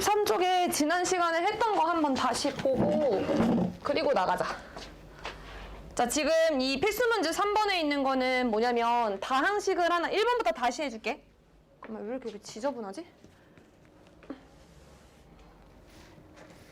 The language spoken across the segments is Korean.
43쪽에 지난 시간에 했던 거 한번 다시 보고 그리고 나가자. 자, 지금 이 필수 문제 3번에 있는 거는 뭐냐면 다항식을 하나 1번부터 다시 해줄게. 잠깐만, 왜 이렇게 지저분하지?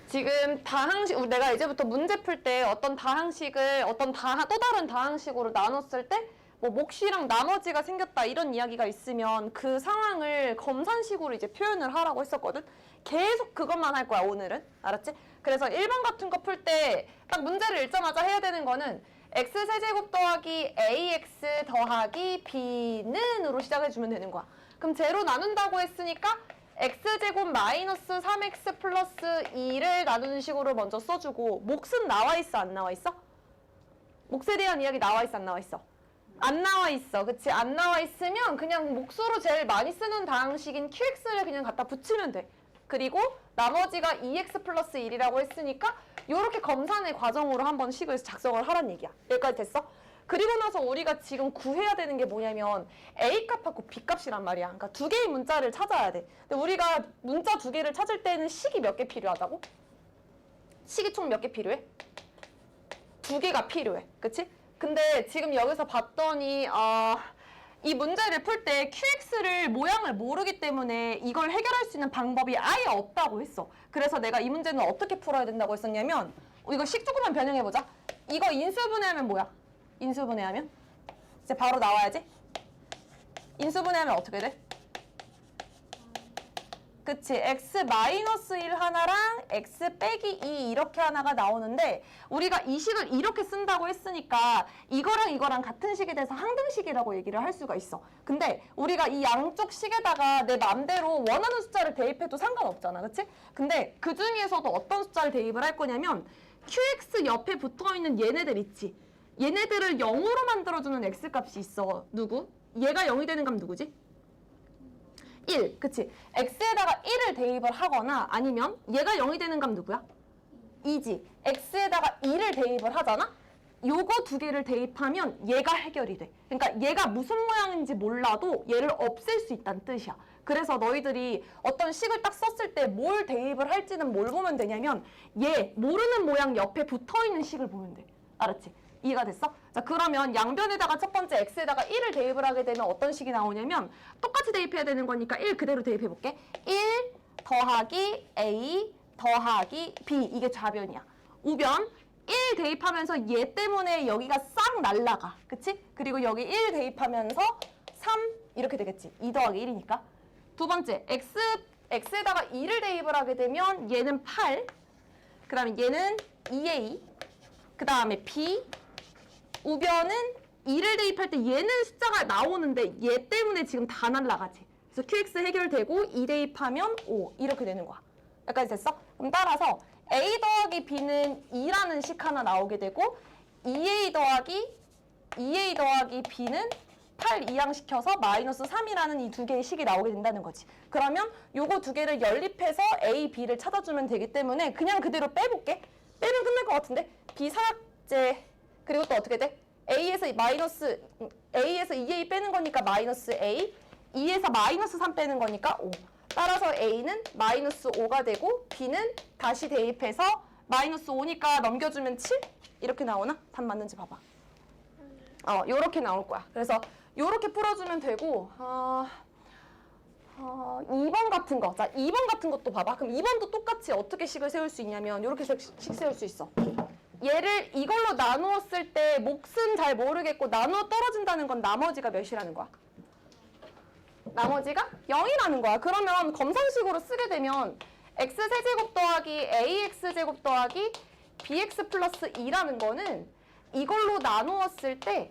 지금 다항식, 내가 이제부터 문제 풀 때 어떤 다항식을 또 다른 다항식으로 나눴을 때 뭐 몫이랑 나머지가 생겼다 이런 이야기가 있으면 그 상황을 검산식으로 이제 표현을 하라고 했었거든. 계속 그것만 할 거야 오늘은. 알았지? 그래서 1번 같은 거 풀 때 딱 문제를 읽자마자 해야 되는 거는 x세제곱 더하기 ax 더하기 b는 으로 시작해주면 되는 거야. 그럼 제로 나눈다고 했으니까 x제곱 마이너스 3x 플러스 2를 나누는 식으로 먼저 써주고 몫은 나와 있어 안 나와 있어? 몫에 대한 이야기 나와 있어 안 나와 있어? 안 나와 있어. 그치? 안 나와 있으면 그냥 몫으로 제일 많이 쓰는 다항식인 qx를 그냥 갖다 붙이면 돼. 그리고 나머지가 2x 플러스 1이라고 했으니까 요렇게 검산의 과정으로 한번 식을 작성을 하란 얘기야. 여기까지 됐어? 그리고 나서 우리가 지금 구해야 되는 게 뭐냐면 A값하고 B값이란 말이야. 그러니까 두 개의 문자를 찾아야 돼. 근데 우리가 문자 두 개를 찾을 때는 식이 몇 개 필요하다고? 식이 총 몇 개 필요해? 두 개가 필요해. 그치? 근데 지금 여기서 봤더니 이 문제를 풀 때 QX를 모양을 모르기 때문에 이걸 해결할 수 있는 방법이 아예 없다고 했어. 그래서 내가 이 문제는 어떻게 풀어야 된다고 했었냐면 이거 식 조금만 변형해보자. 이거 인수분해하면 뭐야? 인수분해하면? 이제 바로 나와야지. 인수분해하면 어떻게 돼? 그치, x-1 하나랑 x 빼기 2 이렇게 하나가 나오는데 우리가 이 식을 이렇게 쓴다고 했으니까 이거랑 같은 식에 대해서 항등식이라고 얘기를 할 수가 있어. 근데 우리가 이 양쪽 식에다가 내 맘대로 원하는 숫자를 대입해도 상관없잖아. 그치? 근데 그 중에서도 어떤 숫자를 대입을 할 거냐면 qx 옆에 붙어있는 얘네들 있지? 얘네들을 0으로 만들어주는 x값이 있어. 누구? 얘가 0이 되는 값 누구지? 1, 그치? x에다가 1을 대입을 하거나 아니면 얘가 0이 되는 값 누구야? 2지. x에다가 2를 대입을 하잖아? 요거 두 개를 대입하면 얘가 해결이 돼. 그러니까 얘가 무슨 모양인지 몰라도 얘를 없앨 수 있다는 뜻이야. 그래서 너희들이 어떤 식을 딱 썼을 때 뭘 대입을 할지는 뭘 보면 되냐면 얘 모르는 모양 옆에 붙어있는 식을 보면 돼. 알았지? 이해가 됐어? 자, 그러면 양변에다가 첫 번째 x에다가 1을 대입을 하게 되면 어떤 식이 나오냐면 똑같이 대입해야 되는 거니까 1 그대로 대입해볼게. 1 더하기 a 더하기 b 이게 좌변이야. 우변 1 대입하면서 얘 때문에 여기가 싹 날라가. 그치? 그리고 여기 1 대입하면서 3 이렇게 되겠지. 2 더하기 1이니까. 두 번째 x에다가 2를 대입을 하게 되면 얘는 8 그 다음에 얘는 2a 그 다음에 b 우변은 2를 대입할 때 얘는 숫자가 나오는데 얘 때문에 지금 다 날라가지. 그래서 QX 해결되고 2 대입하면 5 이렇게 되는 거야. 여기까지 됐어? 그럼 따라서 A 더하기 B는 2라는 식 하나 나오게 되고 2A 더하기 B는 8 이항시켜서 마이너스 3이라는 이 두 개의 식이 나오게 된다는 거지. 그러면 요거 두 개를 연립해서 A, B를 찾아주면 되기 때문에 그냥 그대로 빼볼게. 빼면 끝날 것 같은데 B 사약제 그리고 또 어떻게 돼? A에서 2A 빼는 거니까 마이너스 A 2에서 마이너스 3 빼는 거니까 5 따라서 A는 마이너스 5가 되고 B는 다시 대입해서 마이너스 5니까 넘겨주면 7? 이렇게 나오나? 답 맞는지 봐봐. 요렇게 나올 거야. 그래서 요렇게 풀어주면 되고 2번 같은 거. 자, 2번 같은 것도 봐봐. 그럼 2번도 똑같이 어떻게 식을 세울 수 있냐면 요렇게 식 세울 수 있어. 얘를 이걸로 나누었을 때 몫은 잘 모르겠고 나누어 떨어진다는 건 나머지가 몇이라는 거야? 나머지가 0이라는 거야. 그러면 검산식으로 쓰게 되면 x세제곱 더하기 ax제곱 더하기 bx 플러스 2라는 거는 이걸로 나누었을 때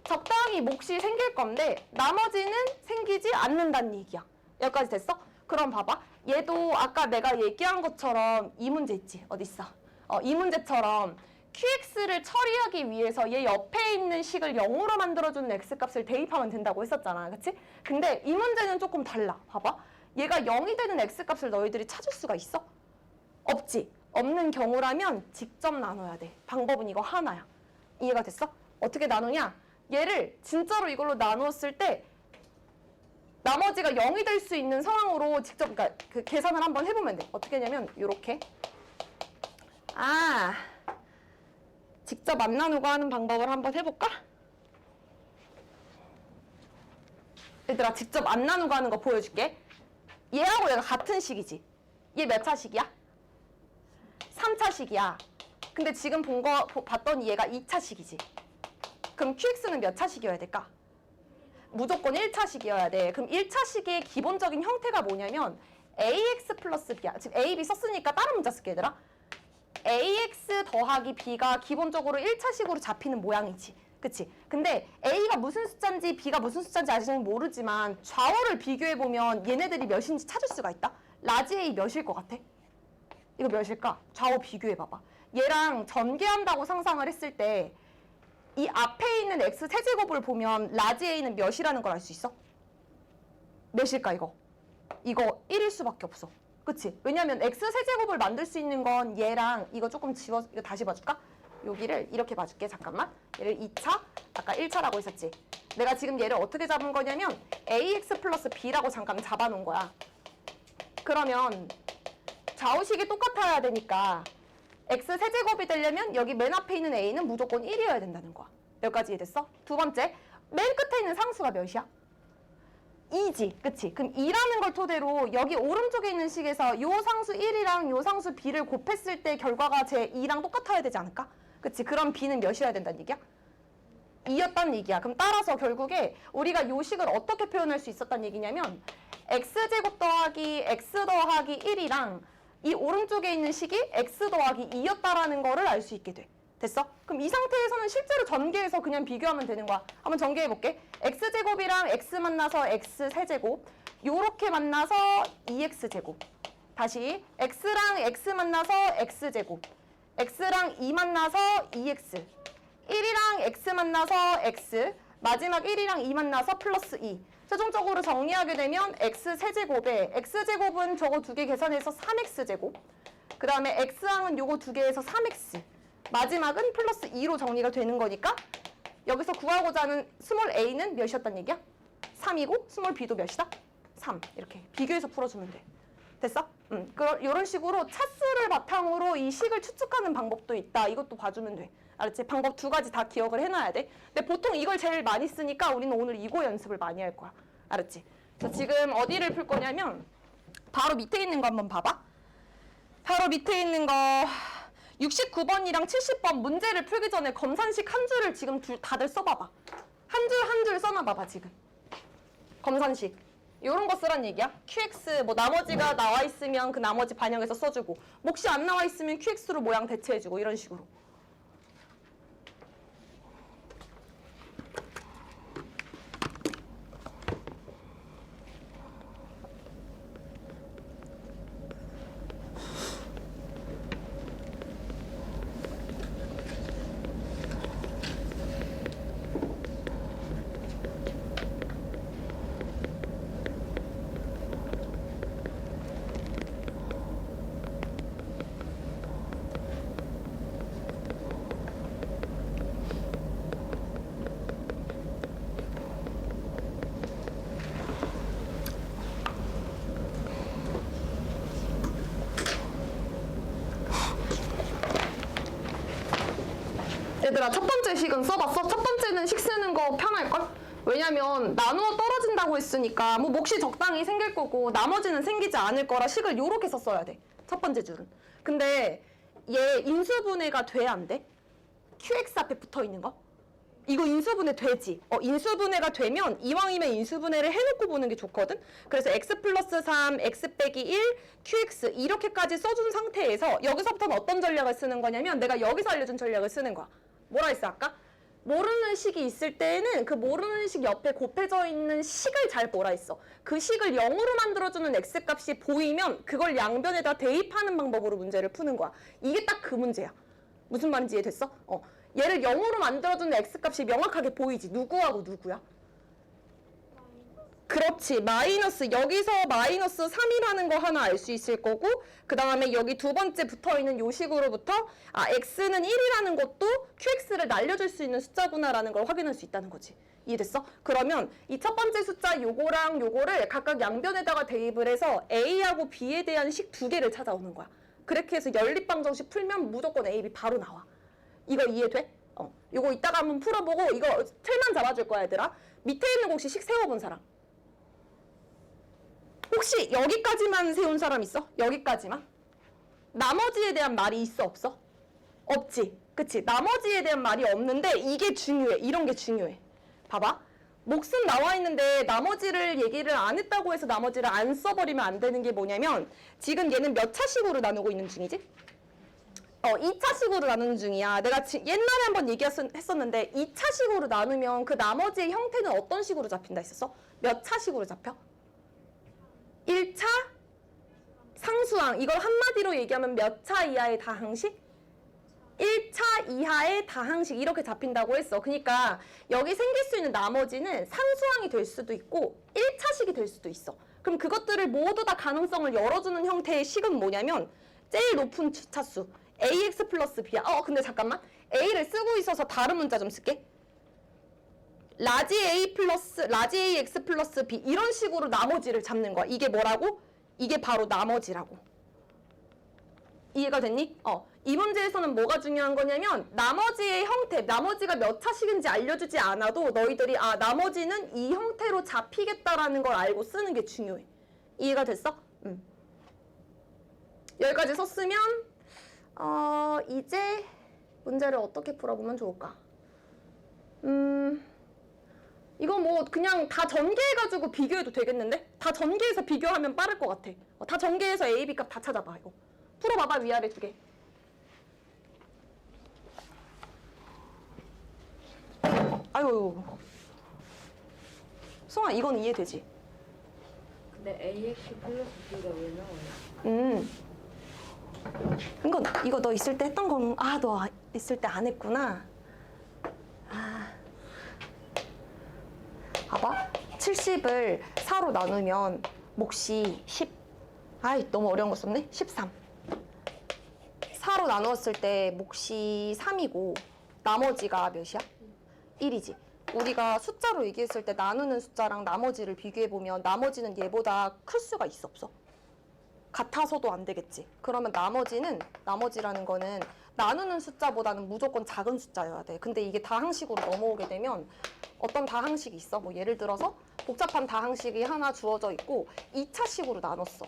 적당히 몫이 생길 건데 나머지는 생기지 않는다는 얘기야. 여기까지 됐어? 그럼 봐봐. 얘도 아까 내가 얘기한 것처럼 이 문제 있지? 어디 있어? 이 문제처럼 QX를 처리하기 위해서 얘 옆에 있는 식을 0으로 만들어주는 X값을 대입하면 된다고 했었잖아. 그치? 근데 이 문제는 조금 달라. 봐봐. 얘가 0이 되는 X값을 너희들이 찾을 수가 있어? 없지? 없는 경우라면 직접 나눠야 돼. 방법은 이거 하나야. 이해가 됐어? 어떻게 나누냐? 얘를 진짜로 이걸로 나누었을 때 나머지가 0이 될 수 있는 상황으로 직접 그러니까 그 계산을 한번 해보면 돼. 어떻게 하냐면 요렇게 직접 안 나누고 하는 방법을 한번 해볼까? 얘들아 직접 안 나누고 하는 거 보여줄게. 얘하고 얘가 같은 식이지. 얘 몇 차식이야? 3차식이야. 근데 지금 봤더니 얘가 2차식이지. 그럼 QX는 몇 차식이어야 될까? 무조건 1차식이어야 돼. 그럼 1차식의 기본적인 형태가 뭐냐면 AX 플러스 B야. 지금 A, B 썼으니까 다른 문자 쓸게 얘들아. AX 더하기 B가 기본적으로 1차식으로 잡히는 모양이지. 그치? 근데 A가 무슨 숫자인지 B가 무슨 숫자인지 아직은 모르지만 좌우를 비교해보면 얘네들이 몇인지 찾을 수가 있다. 라지 A 몇일 것 같아? 이거 몇일까? 좌우 비교해봐봐. 얘랑 전개한다고 상상을 했을 때 이 앞에 있는 x 세제곱을 보면 라지 a는 몇이라는 걸 알 수 있어? 몇일까 이거? 이거 1일 수밖에 없어. 그치? 왜냐면 x 세제곱을 만들 수 있는 건 얘랑 이거 조금 지워서 이거 다시 봐줄까? 여기를 이렇게 봐줄게. 잠깐만. 얘를 2차, 아까 1차라고 했었지. 내가 지금 얘를 어떻게 잡은 거냐면 ax 플러스 b라고 잠깐 잡아놓은 거야. 그러면 좌우식이 똑같아야 되니까 x 세제곱이 되려면 여기 맨 앞에 있는 a는 무조건 1이어야 된다는 거야. 여기까지 이해됐어? 두 번째, 맨 끝에 있는 상수가 몇이야? 2지, 그치? 그럼 2라는 걸 토대로 여기 오른쪽에 있는 식에서 요 상수 1이랑 요 상수 b를 곱했을 때 결과가 제 2랑 똑같아야 되지 않을까? 그치? 그럼 b는 몇이어야 된다는 얘기야? 2였다는 얘기야. 그럼 따라서 결국에 우리가 요 식을 어떻게 표현할 수 있었다는 얘기냐면 x제곱 더하기 x 더하기 1이랑 이 오른쪽에 있는 식이 x 더하기 2였다라는 거를 알 수 있게 돼. 됐어? 그럼 이 상태에서는 실제로 전개해서 그냥 비교하면 되는 거야. 한번 전개해볼게. x제곱이랑 x 만나서 x세제곱, 요렇게 만나서 2x제곱. 다시 x랑 x 만나서 x제곱, x랑 2 만나서 2x, 1이랑 x 만나서 x, 마지막 1이랑 2 만나서 플러스 2. 최종적으로 정리하게 되면 x세제곱에 x제곱은 저거 두 개 계산해서 3x제곱, 그 다음에 x항은 요거 두 개에서 3x, 마지막은 플러스 2로 정리가 되는 거니까 여기서 구하고자 하는 스몰 a는 몇이었단 얘기야? 3이고 스몰 b도 몇이다? 3. 이렇게 비교해서 풀어주면 돼. 됐어? 이런 식으로 차수를 바탕으로 이 식을 추측하는 방법도 있다. 이것도 봐주면 돼. 알았지? 방법 두 가지 다 기억을 해놔야 돼. 근데 보통 이걸 제일 많이 쓰니까 우리는 오늘 이거 연습을 많이 할 거야. 알았지? 그래서 지금 어디를 풀 거냐면 바로 밑에 있는 거 한번 봐봐. 바로 밑에 있는 거 69번이랑 70번 문제를 풀기 전에 검산식 한 줄을 지금 다들 써봐봐. 한 줄 한 줄 써놔봐봐 지금. 검산식. 요런 거 쓰란 얘기야. QX 뭐 나머지가 나와 있으면 그 나머지 반영해서 써주고 몫이 안 나와 있으면 QX로 모양 대체해주고 이런 식으로. 얘들아 첫 번째 식은 써봤어? 첫 번째는 식 쓰는 거 편할걸? 왜냐면 나누어 떨어진다고 했으니까 뭐 몫이 적당히 생길 거고 나머지는 생기지 않을 거라 식을 요렇게 썼어야 돼. 첫 번째 줄은. 근데 얘 인수분해가 돼 안 돼? QX 앞에 붙어 있는 거? 이거 인수분해 되지? 인수분해가 되면 이왕이면 인수분해를 해놓고 보는 게 좋거든? 그래서 x 플러스 3, x 빼기 1, qx 이렇게까지 써준 상태에서 여기서부터는 어떤 전략을 쓰는 거냐면 내가 여기서 알려준 전략을 쓰는 거야. 뭐라 했어 아까? 모르는 식이 있을 때는 그 모르는 식 옆에 곱해져 있는 식을 잘 보라 했어. 그 식을 0으로 만들어주는 x값이 보이면 그걸 양변에다 대입하는 방법으로 문제를 푸는 거야. 이게 딱 그 문제야. 무슨 말인지 이해됐어? 얘를 0으로 만들어주는 x값이 명확하게 보이지. 누구하고 누구야? 그렇지. 마이너스. 여기서 마이너스 3이라는 거 하나 알 수 있을 거고 그 다음에 여기 두 번째 붙어있는 요 식으로부터 x는 1이라는 것도 qx를 날려줄 수 있는 숫자구나라는 걸 확인할 수 있다는 거지. 이해됐어? 그러면 이 첫 번째 숫자 요거랑 요거를 각각 양변에다가 대입을 해서 A하고 B에 대한 식 두 개를 찾아오는 거야. 그렇게 해서 연립방정식 풀면 무조건 A, B 바로 나와. 이거 이해돼? 요거 이따가 한번 풀어보고 이거 틀만 잡아줄 거야 얘들아. 밑에 있는 거 혹시 식 세워본 사람? 혹시 여기까지만 세운 사람 있어? 여기까지만? 나머지에 대한 말이 있어 없어? 없지. 그치? 나머지에 대한 말이 없는데 이게 중요해. 이런 게 중요해. 봐봐. 목숨 나와 있는데 나머지를 얘기를 안 했다고 해서 나머지를 안 써버리면 안 되는 게 뭐냐면 지금 얘는 몇 차식으로 나누고 있는 중이지? 2차식으로 나누는 중이야. 내가 옛날에 한번 얘기했었는데 2차식으로 나누면 그 나머지의 형태는 어떤 식으로 잡힌다 했었어? 몇 차식으로 잡혀? 1차 상수항. 이걸 한마디로 얘기하면 몇 차 이하의 다항식? 1차 이하의 다항식 이렇게 잡힌다고 했어. 그러니까 여기 생길 수 있는 나머지는 상수항이 될 수도 있고 1차식이 될 수도 있어. 그럼 그것들을 모두 다 가능성을 열어주는 형태의 식은 뭐냐면 제일 높은 주차수 ax 플러스 b야. 근데 잠깐만. a를 쓰고 있어서 다른 문자 좀 쓸게. 라지 ax 플러스 b 이런 식으로 나머지를 잡는 거야. 이게 뭐라고? 이게 바로 나머지라고. 이해가 됐니? 이 문제에서는 뭐가 중요한 거냐면 나머지의 형태, 나머지가 몇 차식인지 알려주지 않아도 너희들이 나머지는 이 형태로 잡히겠다라는 걸 알고 쓰는 게 중요해. 이해가 됐어? 여기까지 썼으면 이제 문제를 어떻게 풀어보면 좋을까? 이거 뭐 그냥 다 전개해가지고 비교해도 되겠는데? 다 전개해서 비교하면 빠를 것 같아. 다 전개해서 A, B 값 다 찾아봐. 이거 풀어봐봐. 위아래 두 개. 아유, 송아 이건 이해되지? 근데 AX 플러스 B가 왜 나와요? 이거 너 있을 때 했던 건, 너 있을 때 안 했구나. 봐봐. 70을 4로 나누면 몫이 10. 너무 어려운 거 썼네? 13. 4로 나누었을 때 몫이 3이고 나머지가 몇이야? 1이지. 우리가 숫자로 얘기했을 때 나누는 숫자랑 나머지를 비교해보면 나머지는 얘보다 클 수가 있어 없어? 같아서도 안 되겠지. 그러면 나머지라는 거는 나누는 숫자보다는 무조건 작은 숫자여야 돼. 근데 이게 다항식으로 넘어오게 되면 어떤 다항식이 있어. 뭐 예를 들어서 복잡한 다항식이 하나 주어져 있고 2차식으로 나눴어.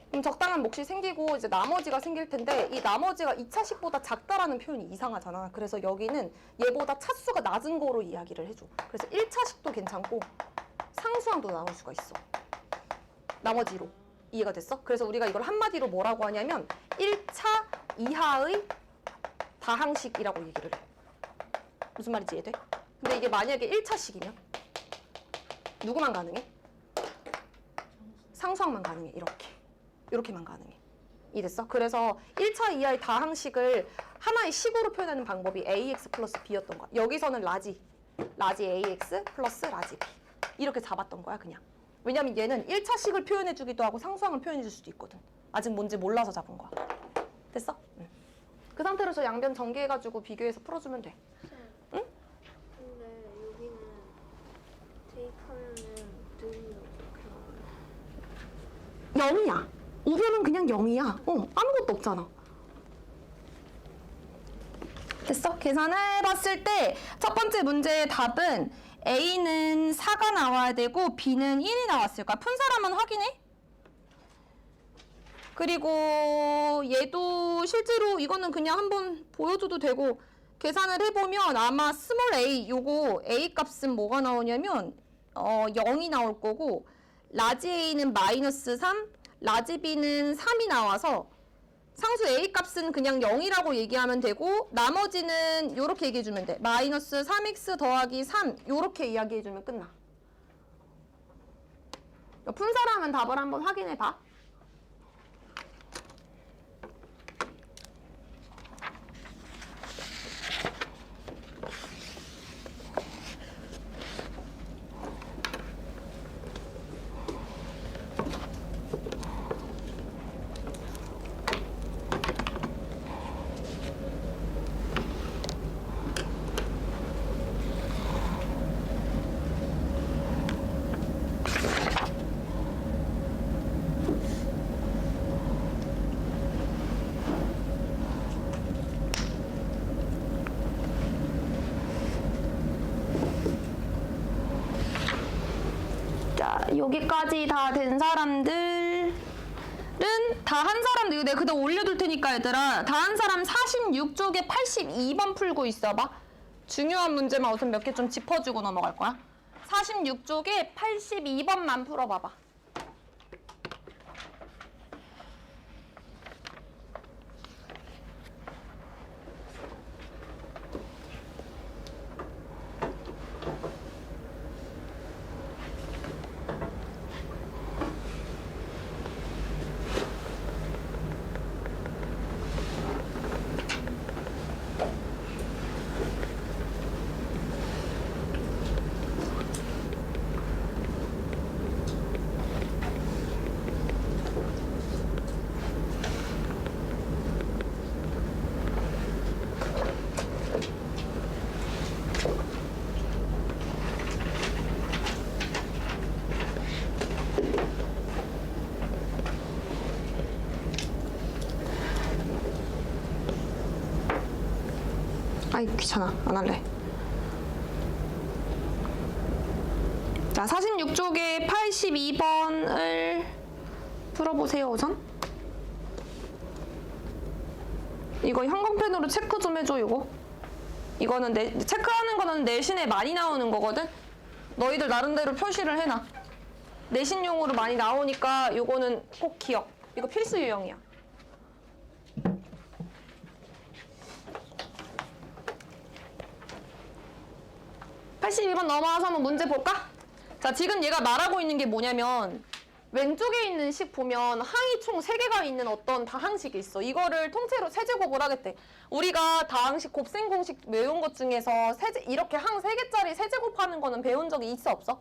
그럼 적당한 몫이 생기고 이제 나머지가 생길 텐데 이 나머지가 2차식보다 작다라는 표현이 이상하잖아. 그래서 여기는 얘보다 차수가 낮은 거로 이야기를 해줘. 그래서 1차식도 괜찮고 상수항도 나올 수가 있어. 나머지로. 이해가 됐어? 그래서 우리가 이걸 한마디로 뭐라고 하냐면 1차 이하의 다항식이라고 얘기를 해. 무슨 말인지 이해돼? 근데 이게 만약에 1차식이면 누구만 가능해? 상수항만 가능해. 이렇게만 가능해. 이해됐어? 그래서 1차 이하의 다항식을 하나의 식으로 표현하는 방법이 ax 플러스 b였던 거야. 여기서는 라지 ax 플러스 라지 b 이렇게 잡았던 거야 그냥. 왜냐면 얘는 1차식을 표현해주기도 하고 상수항을 표현해줄 수도 있거든. 아직 뭔지 몰라서 잡은 거야. 됐어? 그 상태로 저 양변 전개해가지고 비교해서 풀어주면 돼. 응? 근데 여기는 대입하면은 능이 어떻게 나와요? 0이야. 우변은 그냥 0이야. 아무것도 없잖아. 됐어? 계산을 해봤을 때 첫 번째 문제의 답은 A는 4가 나와야 되고 B는 1이 나왔을 거야. 푼 사람은 확인해. 그리고 얘도 실제로 이거는 그냥 한번 보여줘도 되고 계산을 해보면 아마 스몰 a 요거 a 값은 뭐가 나오냐면 0이 나올 거고 라지 a는 마이너스 3, 라지 b는 3이 나와서 상수 a 값은 그냥 0이라고 얘기하면 되고 나머지는 요렇게 얘기해주면 돼. 마이너스 3x 더하기 3 요렇게 이야기해주면 끝나. 푼 사람은 답을 한번 확인해봐. 여기까지 다 된 사람들은 다 한 사람들 이거 내가 그대로 올려둘 테니까 얘들아 다 한 사람 46쪽에 82번 풀고 있어봐. 중요한 문제만 우선 몇 개 좀 짚어주고 넘어갈 거야. 46쪽에 82번만 풀어봐봐. 아이 귀찮아 안 할래. 자 46쪽에 82번을 풀어보세요 우선. 이거 형광펜으로 체크 좀 해줘. 이거는 체크하는 거는 내신에 많이 나오는 거거든. 너희들 나름대로 표시를 해놔. 내신용으로 많이 나오니까 요거는 꼭 기억. 이거 필수 유형이야. (82번) 넘어와서 한번 문제 볼까? 자, 지금 얘가 말하고 있는 게 뭐냐면 왼쪽에 있는 식 보면 항이 총 3개가 있는 어떤 다항식이 있어. 이거를 통째로 세제곱을 하겠대. 우리가 다항식 곱셈 공식 외운 것 중에서 이렇게 항 3개짜리 세제곱하는 거는 배운 적이 있어 없어?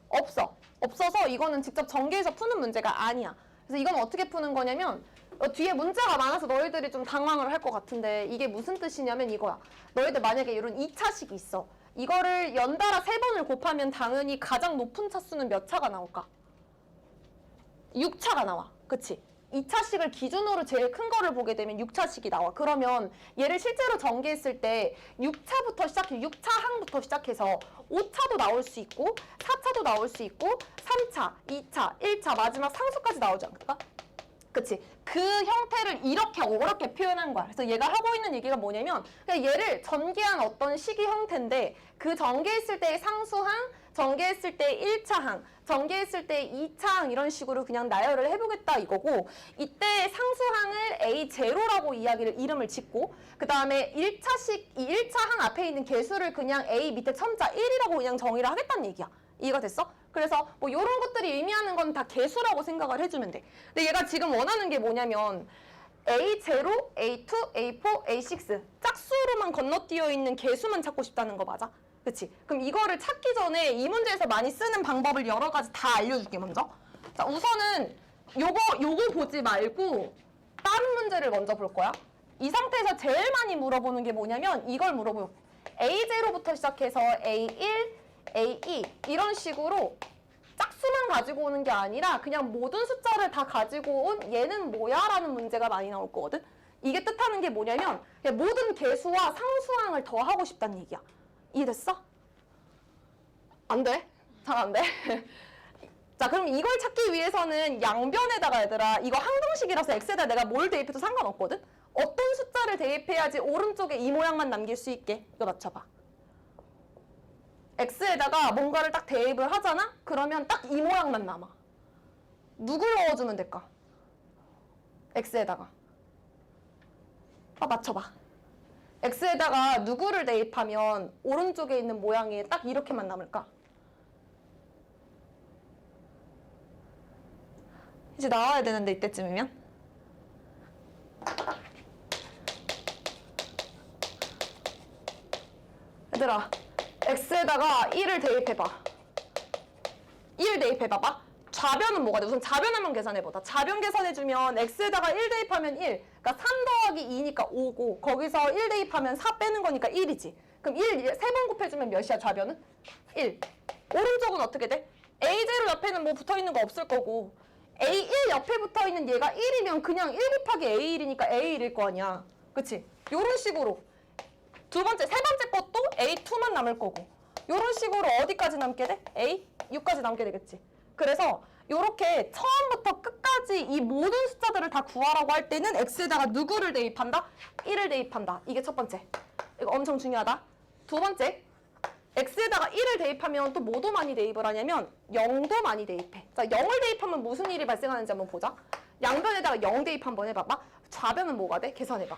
없어. 없어서 이거는 직접 전개해서 푸는 문제가 아니야. 그래서 이건 어떻게 푸는 거냐면 뒤에 문자가 많아서 너희들이 좀 당황을 할 것 같은데 이게 무슨 뜻이냐면 이거야. 너희들 만약에 이런 2차식이 있어. 이거를 연달아 3번을 곱하면 당연히 가장 높은 차수는 몇 차가 나올까? 6차가 나와. 그치? 2차식을 기준으로 제일 큰 거를 보게 되면 6차식이 나와. 그러면 얘를 실제로 전개했을 때 6차부터 시작해 6차 항부터 시작해서 5차도 나올 수 있고 4차도 나올 수 있고 3차, 2차, 1차 마지막 상수까지 나오지 않을까? 그치? 그 형태를 이렇게 어렵게 표현한 거야. 그래서 얘가 하고 있는 얘기가 뭐냐면 그냥 얘를 전개한 어떤 식이 형태인데 그 전개했을 때의 상수항, 전개했을 때 1차항, 전개했을 때 2차항 이런 식으로 그냥 나열을 해보겠다 이거고 이때 상수항을 A0라고 이름을 짓고 그 다음에 1차식, 이 1차항 앞에 있는 개수를 그냥 A 밑에 첨자 1이라고 그냥 정의를 하겠다는 얘기야. 이해가 됐어? 그래서 뭐 이런 것들이 의미하는 건 다 개수라고 생각을 해주면 돼. 근데 얘가 지금 원하는 게 뭐냐면 A0, A2, A4, A6 짝수로만 건너뛰어 있는 개수만 찾고 싶다는 거 맞아? 그치? 그럼 이거를 찾기 전에 이 문제에서 많이 쓰는 방법을 여러 가지 다 알려줄게 먼저. 자 우선은 요거 보지 말고 다른 문제를 먼저 볼 거야. 이 상태에서 제일 많이 물어보는 게 뭐냐면 이걸 물어보요. A0부터 시작해서 A1, A2 이런 식으로 짝수만 가지고 오는 게 아니라 그냥 모든 숫자를 다 가지고 온 얘는 뭐야? 라는 문제가 많이 나올 거거든. 이게 뜻하는 게 뭐냐면 그냥 모든 개수와 상수항을 더하고 싶다는 얘기야. 이해됐어? 안 돼? 잘 안 돼? 자 그럼 이걸 찾기 위해서는 양변에다가 얘들아 이거 항등식이라서 x에다 내가 뭘 대입해도 상관없거든? 어떤 숫자를 대입해야지 오른쪽에 이 모양만 남길 수 있게? 이거 맞춰봐. x에다가 뭔가를 딱 대입을 하잖아? 그러면 딱 이 모양만 남아. 누굴 넣어주면 될까? x에다가. 맞춰봐. x에다가 누구를 대입하면 오른쪽에 있는 모양이 딱 이렇게만 남을까? 이제 나와야 되는데 이때쯤이면? 얘들아 x에다가 1을 대입해봐. 1 대입해봐봐. 좌변은 뭐가 돼? 우선 좌변 한번 계산해보자. 좌변 계산해주면 x에다가 1 대입하면 1. 그러니까 3 더하기 2니까 5고 거기서 1 대입하면 4 빼는 거니까 1이지. 그럼 1 3번 곱해주면 몇이야 좌변은? 1. 오른쪽은 어떻게 돼? A0 옆에는 뭐 붙어있는 거 없을 거고 A1 옆에 붙어있는 얘가 1이면 그냥 1 곱하기 A1이니까 A1일 거 아니야. 그치? 요런 식으로 세 번째 것도 A2만 남을 거고 요런 식으로 어디까지 남게 돼? A6까지 남게 되겠지. 그래서 요렇게 처음부터 끝까지 이 모든 숫자들을 다 구하라고 할 때는 x에다가 누구를 대입한다? 1을 대입한다. 이게 첫 번째. 이거 엄청 중요하다. 두 번째, x에다가 1을 대입하면 또 뭐도 많이 대입을 하냐면 0도 많이 대입해. 자, 0을 대입하면 무슨 일이 발생하는지 한번 보자. 양변에다가 0 대입 한번 해봐봐. 좌변은 뭐가 돼? 계산해봐.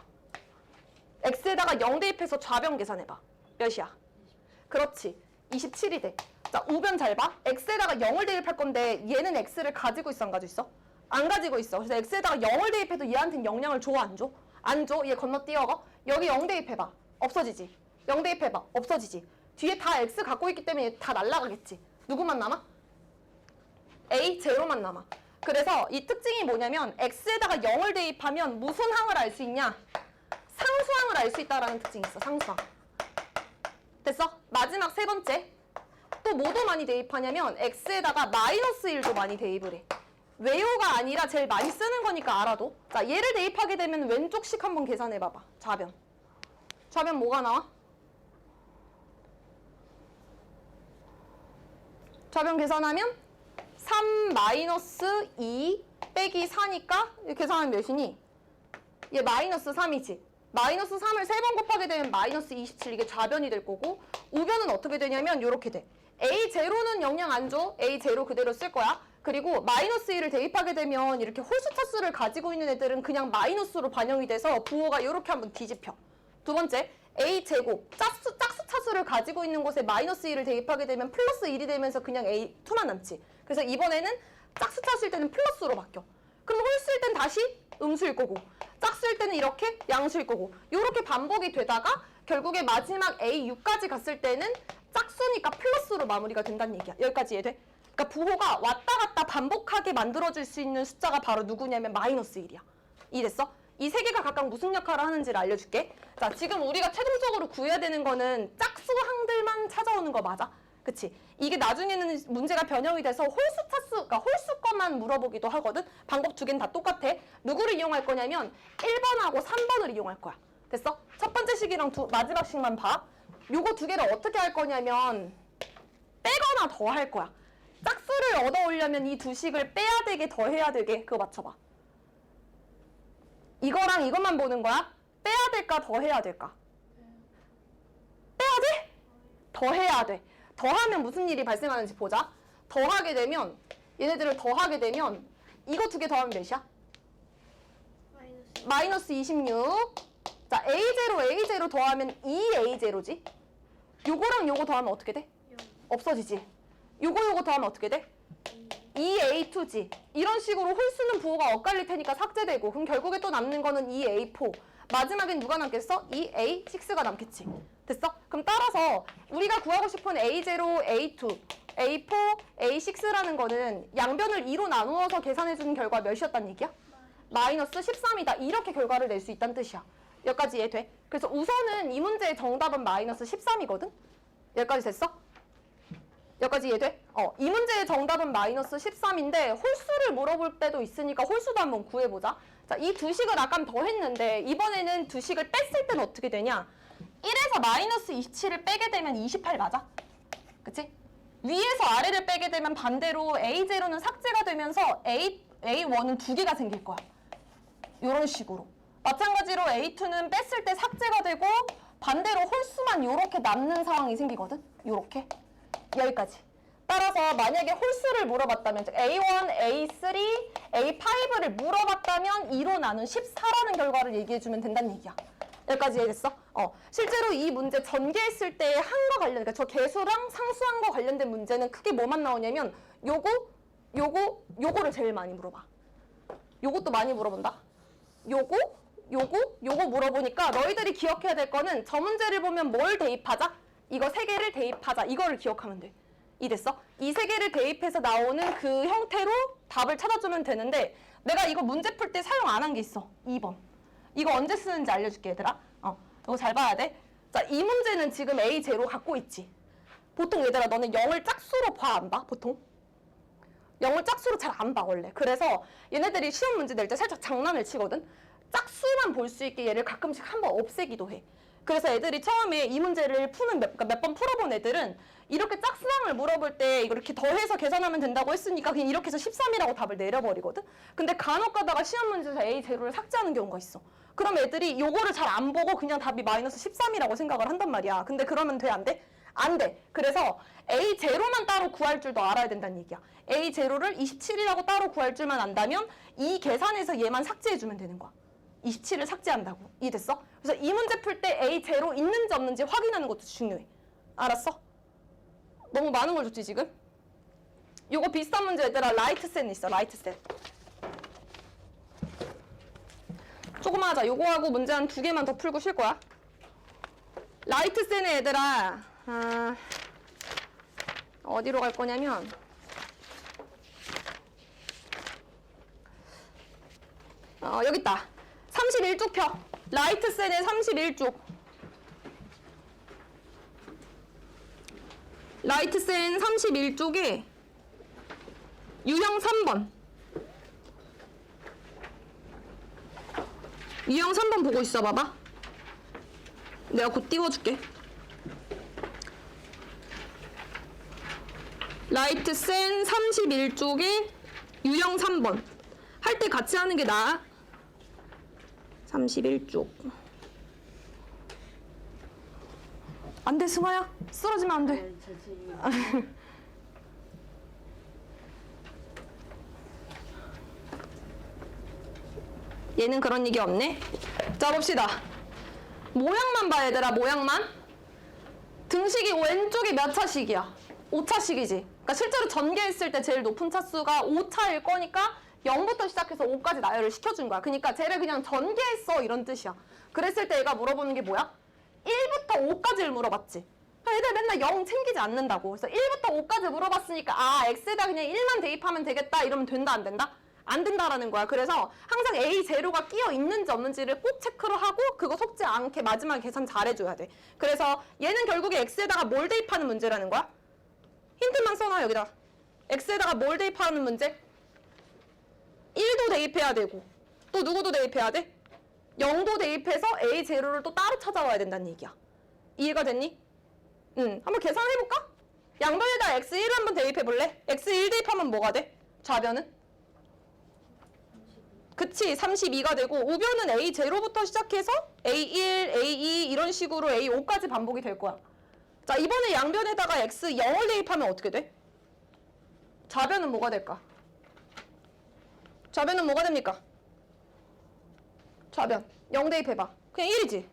x에다가 0 대입해서 좌변 계산해봐. 몇이야? 그렇지. 27이 돼. 자, 우변 잘 봐. x에다가 0을 대입할 건데 얘는 x를 가지고 있어, 안 가지고 있어? 안 가지고 있어. 그래서 x에다가 0을 대입해도 얘한테는 영향을 줘, 안 줘? 안 줘. 얘 건너뛰어가. 여기 0 대입해봐. 없어지지. 0 대입해봐. 없어지지. 뒤에 다 x 갖고 있기 때문에 다 날아가겠지. 누구만 남아? a 제로만 남아. 그래서 이 특징이 뭐냐면 x에다가 0을 대입하면 무슨 항을 알 수 있냐? 상수항을 알 수 있다라는 특징이 있어. 상수항. 됐어? 마지막 세 번째. 또 뭐도 많이 대입하냐면 x에다가 마이너스 1도 많이 대입을 해. 외우가 아니라 제일 많이 쓰는 거니까 알아도. 자, 얘를 대입하게 되면 왼쪽씩 한번 계산해봐봐. 좌변. 좌변 뭐가 나와? 좌변 계산하면 3 마이너스 2 빼기 4니까 계산하면 몇이니? 얘 마이너스 3이지. 마이너스 3을 3번 곱하게 되면 마이너스 27 이게 좌변이 될 거고 우변은 어떻게 되냐면 이렇게 돼. A0는 영향 안 줘. A0 그대로 쓸 거야. 그리고 마이너스 1을 대입하게 되면 이렇게 홀수 차수를 가지고 있는 애들은 그냥 마이너스로 반영이 돼서 부호가 이렇게 한번 뒤집혀. 두 번째, A제곱, 짝수 차수를 가지고 있는 곳에 마이너스 1을 대입하게 되면 플러스 1이 되면서 그냥 A2만 남지. 그래서 이번에는 짝수 차수일 때는 플러스로 바뀌어. 그럼 홀수일 땐 다시 음수일 거고 짝수일 때는 이렇게 양수일 거고 이렇게 반복이 되다가 결국에 마지막 A6까지 갔을 때는 짝수니까 플러스로 마무리가 된다는 얘기야. 여기까지 이해돼? 그러니까 부호가 왔다 갔다 반복하게 만들어줄 수 있는 숫자가 바로 누구냐면 마이너스 1이야. 이해됐어? 이 세 개가 각각 무슨 역할을 하는지를 알려줄게. 자, 지금 우리가 최종적으로 구해야 되는 거는 짝수항들만 찾아오는 거 맞아? 그치? 이게 나중에는 문제가 변형이 돼서 홀수 차수, 그러니까 홀수 것만 물어보기도 하거든? 방법 두 개는 다 똑같아. 누구를 이용할 거냐면 1번하고 3번을 이용할 거야. 됐어? 첫 번째 식이랑 마지막 식만 봐. 요거 두 개를 어떻게 할 거냐면 빼거나 더 할 거야. 짝수를 얻어오려면 이 두 식을 빼야 되게 더 해야 되게 그거 맞춰봐. 이거랑 이것만 보는 거야? 빼야 될까 더 해야 될까? 빼야 돼? 더 해야 돼. 더하면 무슨 일이 발생하는지 보자. 더하게 되면 얘네들을 더하게 되면 이거 두 개 더하면 몇이야? 마이너스 26. 자, A0 더하면 2A0지? 요거랑 요거 더하면 어떻게 돼? 없어지지. 요거 더하면 어떻게 돼? 2A2지. 이런 식으로 홀수는 부호가 엇갈릴 테니까 삭제되고 그럼 결국에 또 남는 거는 2A4. 마지막엔 누가 남겠어? 2A6가 남겠지. 됐어? 그럼 따라서 우리가 구하고 싶은 A0, A2, A4, A6라는 거는 양변을 2로 나누어서 계산해주는 결과 몇이었단 얘기야? 마이너스 13이다. 이렇게 결과를 낼 수 있다는 뜻이야. 여기까지 이해돼? 그래서 우선은 이 문제의 정답은 마이너스 13이거든? 여기까지 됐어? 여기까지 이해돼? 이 문제의 정답은 마이너스 13인데 홀수를 물어볼 때도 있으니까 홀수도 한번 구해보자. 자, 이 두 식을 아까 더 했는데 이번에는 두 식을 뺐을 때는 어떻게 되냐? 1에서 마이너스 27을 빼게 되면 28 맞아? 그치? 위에서 아래를 빼게 되면 반대로 A0는 삭제가 되면서 A1은 두 개가 생길 거야. 이런 식으로. 마찬가지로 A2는 뺐을 때 삭제가 되고 반대로 홀수만 이렇게 남는 상황이 생기거든? 이렇게. 여기까지. 따라서 만약에 홀수를 물어봤다면 즉 A1, A3, A5를 물어봤다면 2로 나눈 14라는 결과를 얘기해주면 된다는 얘기야. 여기까지 이해됐어? 실제로 이 문제 전개했을 때 한과 관련, 그러니까 저 개수랑 상수항과 관련된 문제는 크게 뭐만 나오냐면 요거를 제일 많이 물어봐. 요것도 많이 물어본다. 요거 물어보니까 너희들이 기억해야 될 거는 저 문제를 보면 뭘 대입하자? 이거 세 개를 대입하자. 이거를 기억하면 돼. 이해됐어? 이 세 개를 대입해서 나오는 그 형태로 답을 찾아주면 되는데 내가 이거 문제 풀 때 사용 안 한 게 있어. 2번. 이거 언제 쓰는지 알려줄게, 얘들아. 이거 잘 봐야 돼. 자, 이 문제는 지금 A0 갖고 있지. 보통 얘들아, 너는 0을 짝수로 봐, 안 봐? 보통? 0을 짝수로 잘 안 봐, 원래. 그래서 얘네들이 시험 문제 낼 때 살짝 장난을 치거든? 짝수만 볼 수 있게 얘를 가끔씩 한번 없애기도 해. 그래서 애들이 처음에 이 문제를 푸는 몇 번 풀어본 애들은 이렇게 짝수항을 물어볼 때 이거 이렇게 더해서 계산하면 된다고 했으니까 그냥 이렇게 해서 13이라고 답을 내려버리거든? 근데 간혹 가다가 시험 문제에서 A0를 삭제하는 경우가 있어. 그럼 애들이 요거를 잘 안 보고 그냥 답이 마이너스 13이라고 생각을 한단 말이야. 근데 그러면 돼, 안 돼? 안 돼. 그래서 A0만 따로 구할 줄도 알아야 된다는 얘기야. A0를 27이라고 따로 구할 줄만 안다면 이 계산에서 얘만 삭제해주면 되는 거야. 27을 삭제한다고. 이해됐어? 그래서 이 문제 풀 때 A0 있는지 없는지 확인하는 것도 중요해. 알았어? 너무 많은 걸 줬지 지금? 요거 비슷한 문제 얘들아 라이트 셋 있어. 라이트 셋. 조금만 하자. 요거 하고 문제 한 2개만 더 풀고 쉴 거야. 라이트 셋의 얘들아 어디로 갈 거냐면 여기 있다. 31쪽 펴. 라이트 셋의 31쪽. 라이트 셋 31쪽에 유형 3번. 유형 3번 보고 있어 봐봐. 내가 곧 띄워줄게. 라이트 셋 31쪽에 유형 3번. 할 때 같이 하는 게 나아. 31쪽. 안 돼, 승아야. 쓰러지면 안 돼. 네, 자지. 얘는 그런 얘기 없네. 자, 봅시다. 모양만 봐, 얘들아. 모양만. 등식이 왼쪽이 몇 차식이야? 5차식이지. 그러니까 실제로 전개했을 때 제일 높은 차수가 5차일 거니까 0부터 시작해서 5까지 나열을 시켜준 거야. 그러니까 쟤를 그냥 전개했어 이런 뜻이야. 그랬을 때 얘가 물어보는 게 뭐야? 1부터 5까지를 물어봤지. 애들 맨날 0 챙기지 않는다고. 그래서 1부터 5까지 물어봤으니까 아 x에다 그냥 1만 대입하면 되겠다 이러면 된다 안 된다? 안 된다라는 거야. 그래서 항상 A0가 끼어 있는지 없는지를 꼭 체크를 하고 그거 속지 않게 마지막에 계산 잘해줘야 돼. 그래서 얘는 결국에 x에다가 뭘 대입하는 문제라는 거야? 힌트만 써놔 여기다. x에다가 뭘 대입하는 문제? 1도 대입해야 되고 또 누구도 대입해야 돼? 0도 대입해서 A0를 또 따로 찾아와야 된다는 얘기야. 이해가 됐니? 한번 계산해볼까? 양변에다 x1을 한번 대입해볼래? x1 대입하면 뭐가 돼? 좌변은? 그치, 32가 되고 우변은 A0부터 시작해서 A1, A2 이런 식으로 A5까지 반복이 될 거야. 자, 이번에 양변에다가 x0을 대입하면 어떻게 돼? 좌변은 뭐가 될까? 좌변은 뭐가 됩니까? 좌변 0 대입해봐. 그냥 1이지.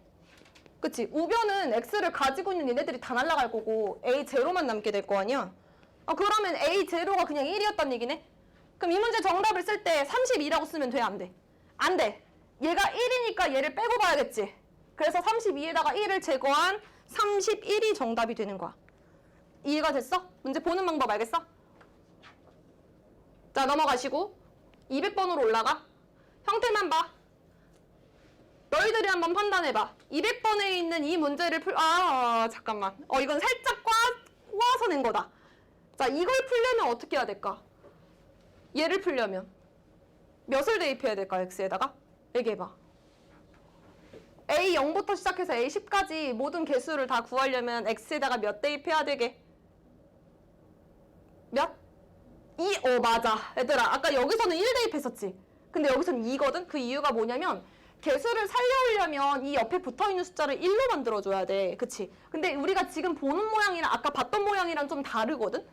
그치? 우변은 x를 가지고 있는 얘네들이 다 날아갈 거고 A0만 남게 될 거 아니야? 그러면 A0가 그냥 1이었단 얘기네? 그럼 이 문제 정답을 쓸 때 32라고 쓰면 돼? 안 돼? 안 돼. 얘가 1이니까 얘를 빼고 봐야겠지. 그래서 32에다가 1을 제거한 31이 정답이 되는 거야. 이해가 됐어? 문제 보는 방법 알겠어? 자, 넘어가시고 200번으로 올라가. 형태만 봐. 너희들이 한번 판단해봐. 200번에 있는 이 문제를 잠깐만. 이건 살짝 꼬아서 낸 거다. 자, 이걸 풀려면 어떻게 해야 될까? 얘를 풀려면 몇을 대입해야 될까? x에다가? 얘기해봐. A0부터 시작해서 A10까지 모든 개수를 다 구하려면 x에다가 몇 대입해야 되게? 몇? 2? 맞아. 얘들아, 아까 여기서는 1 대입했었지. 근데 여기서는 2거든? 그 이유가 뭐냐면 개수를 살려오려면 이 옆에 붙어있는 숫자를 1로 만들어줘야 돼. 그치? 근데 우리가 지금 보는 모양이랑 아까 봤던 모양이랑 좀 다르거든?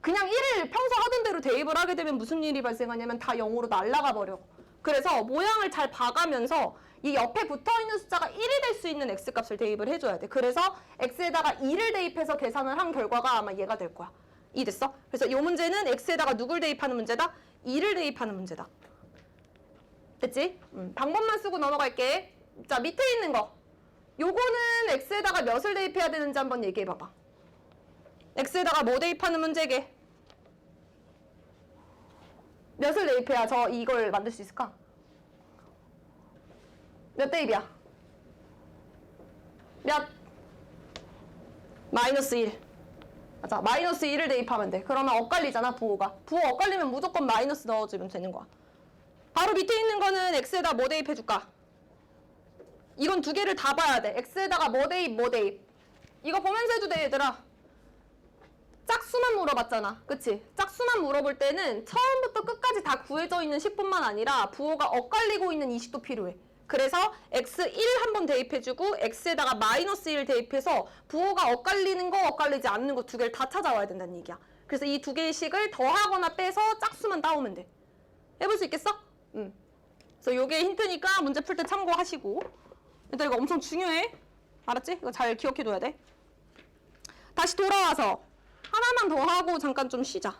그냥 1을 평소 하던 대로 대입을 하게 되면 무슨 일이 발생하냐면 다 0으로 날아가 버려. 그래서 모양을 잘 봐가면서 이 옆에 붙어있는 숫자가 1이 될 수 있는 x값을 대입을 해줘야 돼. 그래서 x에다가 2를 대입해서 계산을 한 결과가 아마 얘가 될 거야. 이해됐어? 그래서 이 문제는 x에다가 누굴 대입하는 문제다? 2를 대입하는 문제다. 됐지? 방법만 쓰고 넘어갈게. 자, 밑에 있는 거. 요거는 x에다가 몇을 대입해야 되는지 한번 얘기해봐봐. x에다가 뭐 대입하는 문제게? 몇을 대입해야 이걸 만들 수 있을까? 몇 대입이야? 몇? 마이너스 1. 맞아, 마이너스 1을 대입하면 돼. 그러면 엇갈리잖아, 부호가. 부호 엇갈리면 무조건 마이너스 넣어주면 되는 거야. 바로 밑에 있는 거는 x에다 뭐 대입해줄까? 이건 두 개를 다 봐야 돼. x에다가 뭐 대입 뭐 대입. 이거 보면서 해도 돼 얘들아. 짝수만 물어봤잖아. 그치? 짝수만 물어볼 때는 처음부터 끝까지 다 구해져 있는 식뿐만 아니라 부호가 엇갈리고 있는 이 식도 필요해. 그래서 x1 한번 대입해주고 x에다가 마이너스 1 대입해서 부호가 엇갈리는 거 엇갈리지 않는 거 두 개를 다 찾아와야 된다는 얘기야. 그래서 이 두 개의 식을 더하거나 빼서 짝수만 따오면 돼. 해볼 수 있겠어? 응. 그래서 요게 힌트니까 문제 풀 때 참고하시고. 일단 이거 엄청 중요해. 알았지? 이거 잘 기억해둬야 돼. 다시 돌아와서 하나만 더 하고 잠깐 좀 쉬자.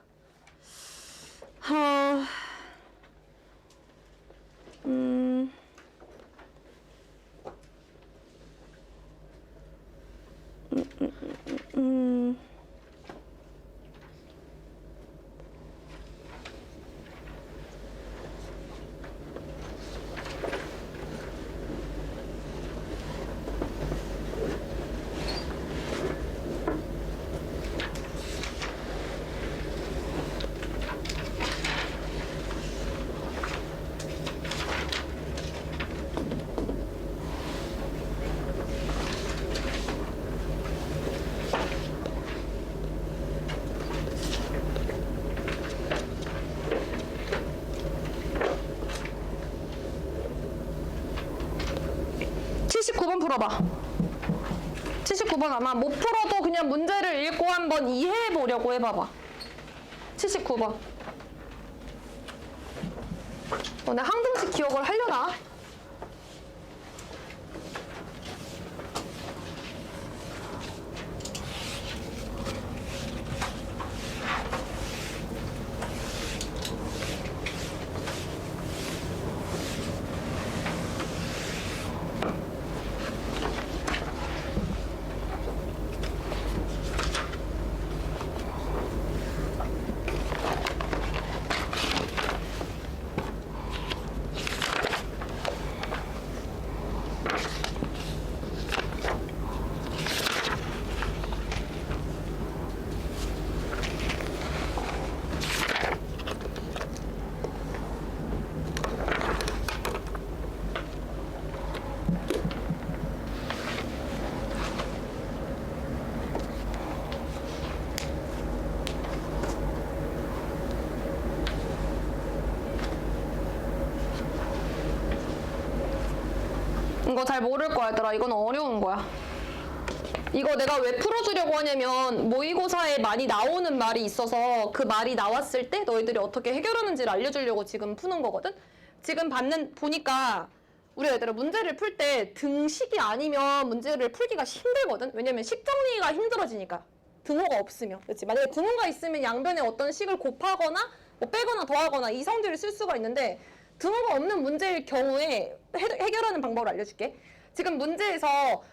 음. 79번 풀어봐. 79번 아마 못 풀어도 그냥 문제를 읽고 한번 이해해 보려고 해봐봐. 79번. 내 항등식 기억을 하려나? 이거 잘 모를 거야 얘들아. 이건 어려운 거야. 이거 내가 왜 풀어주려고 하냐면 모의고사에 많이 나오는 말이 있어서 그 말이 나왔을 때 너희들이 어떻게 해결하는지를 알려주려고 지금 푸는 거거든. 지금 보니까 우리 얘들아 문제를 풀 때 등식이 아니면 문제를 풀기가 힘들거든. 왜냐면 식 정리가 힘들어지니까. 등호가 없으면. 그렇지? 만약에 등호가 있으면 양변에 어떤 식을 곱하거나 뭐 빼거나 더하거나 이 성질을 쓸 수가 있는데 등호가 없는 문제일 경우에 해결하는 방법을 알려줄게. 지금 문제에서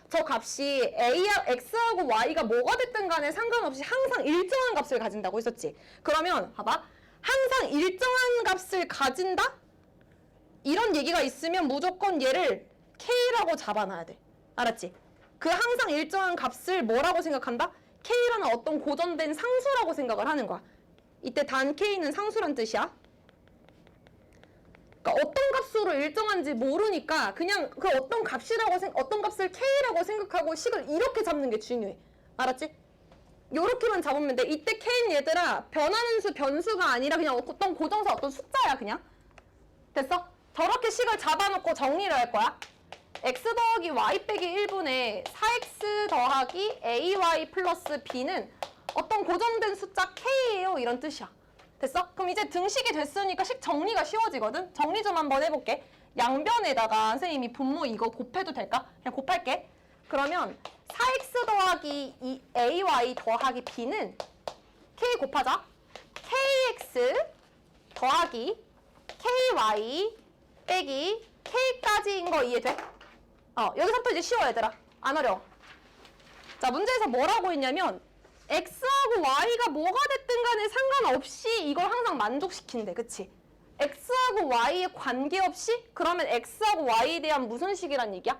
저 값이 x하고 y가 뭐가 됐든 간에 상관없이 항상 일정한 값을 가진다고 했었지. 그러면 봐봐. 항상 일정한 값을 가진다? 이런 얘기가 있으면 무조건 얘를 k라고 잡아놔야 돼. 알았지? 그 항상 일정한 값을 뭐라고 생각한다? k라는 어떤 고정된 상수라고 생각을 하는 거야. 이때 단 k는 상수란 뜻이야. 그러니까 어떤 값으로 일정한지 모르니까 그냥 그 어떤 값을 k라고 생각하고 식을 이렇게 잡는 게 중요해. 알았지? 요렇게만 잡으면 돼. 이때 k는 얘들아 변하는 수 변수가 아니라 그냥 어떤 고정사 어떤 숫자야 그냥. 됐어? 저렇게 식을 잡아놓고 정리를 할 거야. x 더하기 y 빼기 1분의 4x 더하기 ay 플러스 b는 어떤 고정된 숫자 k예요. 이런 뜻이야. 됐어? 그럼 이제 등식이 됐으니까 식 정리가 쉬워지거든? 정리 좀 한번 해볼게. 양변에다가 선생님이 분모 이거 곱해도 될까? 그냥 곱할게. 그러면 4x 더하기 ay 더하기 b는 k 곱하자. kx 더하기 ky 빼기 k까지인 거 이해돼? 여기서부터 이제 쉬워 얘들아. 안 어려워. 자, 문제에서 뭐라고 했냐면 x하고 y가 뭐가 됐든 간에 상관없이 이걸 항상 만족시킨대. 그치? x하고 y에 관계없이 그러면 x하고 y에 대한 무슨 식이란 얘기야?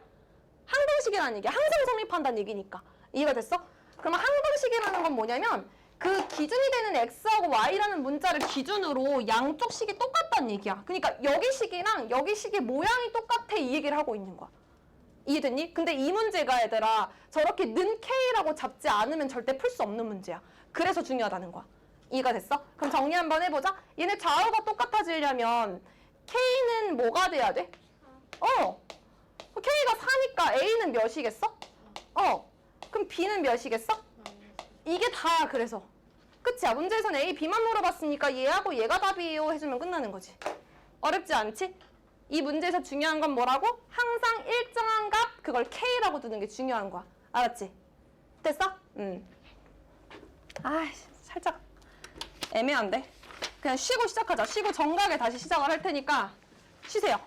항등식이라는 얘기야. 항상 성립한다는 얘기니까. 이해가 됐어? 그러면 항등식이라는 건 뭐냐면 그 기준이 되는 x하고 y라는 문자를 기준으로 양쪽 식이 똑같다는 얘기야. 그러니까 여기 식이랑 여기 식의 모양이 똑같아 이 얘기를 하고 있는 거야. 이해됐니? 근데 이 문제가 얘들아 저렇게 는 K라고 잡지 않으면 절대 풀 수 없는 문제야. 그래서 중요하다는 거야. 이해가 됐어? 그럼 정리 한번 해보자. 얘네 좌우가 똑같아지려면 K는 뭐가 돼야 돼? K가 4니까 A는 몇이겠어? 그럼 B는 몇이겠어? 이게 다야 그래서. 그치야? 문제에서는 A, B만 물어봤으니까 얘하고 얘가 답이에요 해주면 끝나는 거지. 어렵지 않지? 이 문제에서 중요한 건 뭐라고? 항상 일정한 값, 그걸 K라고 두는 게 중요한 거야. 알았지? 됐어? 살짝 애매한데? 그냥 쉬고 시작하자. 쉬고 정각에 다시 시작을 할 테니까 쉬세요.